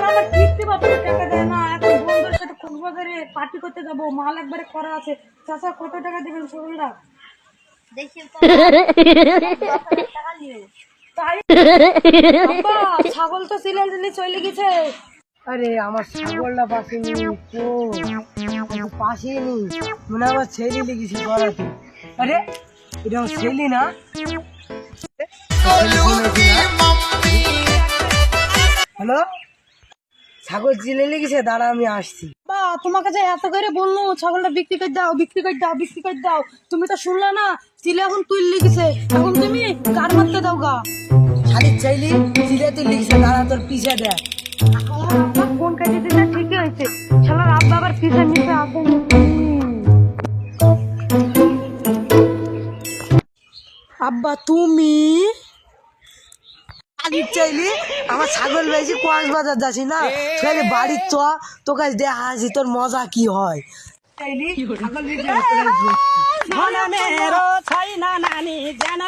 আমার কিস্তি বাপরে টাকা দেয় না। এখন বন্ধুদের সাথে কক্সবাজারে পার্টি করতে যাবো, মাল একবারে করা আছে। চাচা কত টাকা দিবেন সকলরা? দেখি টাকা নিয়ে তাই আব্বা, ছাগল তো সিলেন দিলে চলে গেছে। আরে আমার ছাগলটা পাশেনি তো, পাশেনি মনে হয় আমার ছেলে লেগেছি করাতে। আরে এটা আমার ছেলে না? হ্যালো, ছাগল চিলে লেগেছে, দাঁড়া আমি আসছি। বা তোমাকে যে এত করে বললো ছাগলটা বিক্রি করে দাও, বিক্রি করে দাও, বিক্রি করে দাও, তুমি তো শুনলে না। চিলে এখন তুই লিখেছে, এখন তুমি কার মারতে দাও গা? শালির চাইলি চিলে তুই লিখছে, দাঁড়া তোর পিছে দেখ। ফোন কাটিয়ে দিলে ঠিকই হয়েছে। শালার আব্বা আবার পিছে নিচে আসবে। আব্বা তুমি শালির চাইলি আমার ছাগল বেশি কক্সবাজার যাচ্ছি না, তাহলে বাড়ির চ, তোকে দেখা আসি তোর মজা কি হয়। চাইলি ছাগল বেশি ছাই না নানি জানা